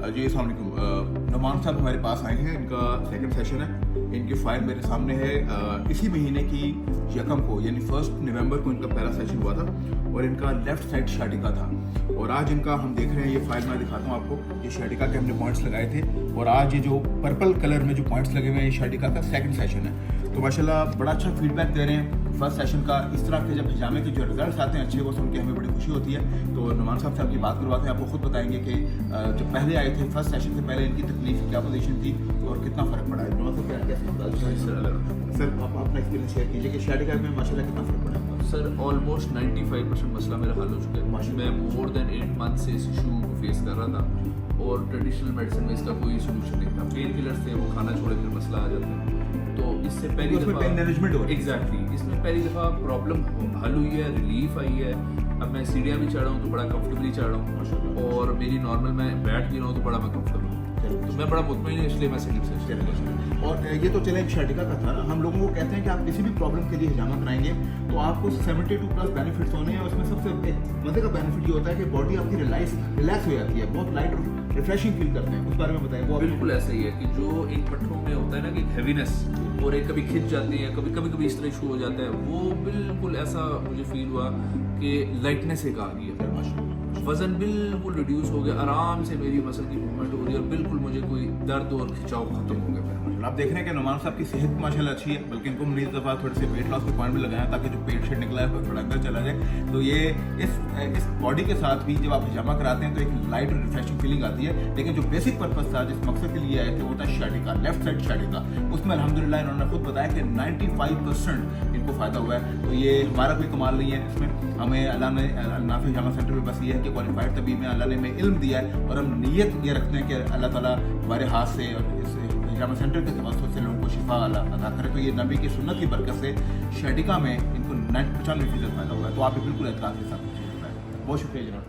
जी अस्सलाम वालेकुम। नुमान साहब हमारे पास आए हैं, इनका सेकंड सेशन है। इनकी फाइल मेरे सामने है। इसी महीने की यकम को यानी 1 नवंबर को इनका पहला सेशन हुआ था और इनका लेफ्ट साइड शाटिका था। और आज इनका हम देख रहे हैं, ये फाइल मैं दिखाता हूँ आपको। ये शाटिका के हमने पॉइंट्स लगाए थे और आज ये जो पर्पल कलर में जो पॉइंट्स लगे हुए हैं, ये शाटिका का सेकंड सेशन है। तो माशाल्लाह बड़ा अच्छा फीडबैक दे रहे हैं फर्स्ट सेशन का। इस तरह के जब हिजामे के जो रिजल्ट्स आते हैं अच्छे, वो सुन के हमें बड़ी खुशी होती है। तो नुमान साहब से आपकी बात करवाते हैं, आपको खुद बताएंगे कि जब पहले आए थे फर्स्ट सेशन से पहले इनकी तकलीफ क्या पोजीशन थी और कितना फ़र्क पड़ा है। नुमान साहब कैसे सर आप अपना एक्सपीरियंस शेयर कीजिए कि शाटिका में माशाल्लाह कितना फ़र्क पड़ा है। सर ऑलमोस्ट 95% मसला मेरा हल हो चुका है। मैं मोर देन 8 मंथ से इस इशू को फेस कर रहा था और ट्रेडिशनल मेडिसिन में इसका कोई सोल्यूशन नहीं था। पेन किलर्स थे, वो खाना छोड़े फिर मसला आ जाता है। तो इससे पहली दफ़ा पेन मैनेजमेंट हो एग्जैक्टली इसमें पहली दफ़ा प्रॉब्लम हल हुई है, रिलीफ आई है। अब मैं सीढ़ियाँ भी चढ़ रहा हूँ तो बड़ा कंफर्टेबली चढ़ रहा हूँ और मेरी नॉर्मल मैं बैठ भी रहा हूँ तो बड़ा मैं कंफर्टेबल हूँ। तो मैं बड़ा मुतमईन हूँ, इसलिए मैं सेकंड से। और ये तो चले शाटिका का था। हम लोगों को कहते हैं कि आप किसी भी प्रॉब्लम के लिए हिजामा कराएंगे तो आपको 72+ बेनिफिट्स होने हैं। उसमें सबसे मजे का बेनिफिट ये होता है कि बॉडी आपकी रिलैक्स हो जाती है, बहुत लाइट और रिफ्रेशिंग फील करते हैं। उस बारे में बताएं। वो बिल्कुल ऐसा ही है कि जो इन पट्टों में होता है ना कि हैवीनेस और एक कभी खिंच जाती है, कभी इस तरह इशू हो जाता है, वो बिल्कुल ऐसा मुझे फील हुआ कि लाइटनेस एक आ गई है। वजन बिल्कुल रिड्यूस हो गया, आराम से मेरी मसल की मूवमेंट हो रही है और बिल्कुल मुझे कोई दर्द और खिंचाव खत्म हो गया। आप देख रहे हैं कि नुमान साहब की सेहत माशाल्लाह अच्छी है, बल्कि इनको हमने इस दफ़ा थोड़े से वेट लॉस के पॉइंट भी लगाया ताकि जो पेट शेट निकला है वो थोड़ा अंदर चला जाए। तो ये इस बॉडी के साथ भी जब आप हिजामा कराते हैं तो एक लाइट और रिफ्रेशिंग फीलिंग आती है। लेकिन जो बेसिक पर्पस था, जिस मकसद के लिए आए थे, वो था शाटिका, लेफ्ट साइड शाटिका। उसमें अल्हम्दुलिल्लाह इन्होंने खुद बताया कि 95% इनको फ़ायदा हुआ है। तो ये हमारा कोई कमाल नहीं है इसमें। हमें अल्लाह ने नाफी हिजामा सेंटर में बस ये है कि क्वालिफाइड तबीब में अल्लाह ने हमें इल्म दिया है और हम नीयत ये रखते हैं कि अल्लाह ताला हमारे हाथ से और इस हिजामा सेंटर के तवज्जुह से लोगों को शिफा अता करे। तो ये नबी की सुन्नत की बरकत से शाटिका में इनको 95% फ़ायदा हुआ है। तो आप भी बिल्कुल एहतियात के साथ बहुत शुक्रिया जनाब।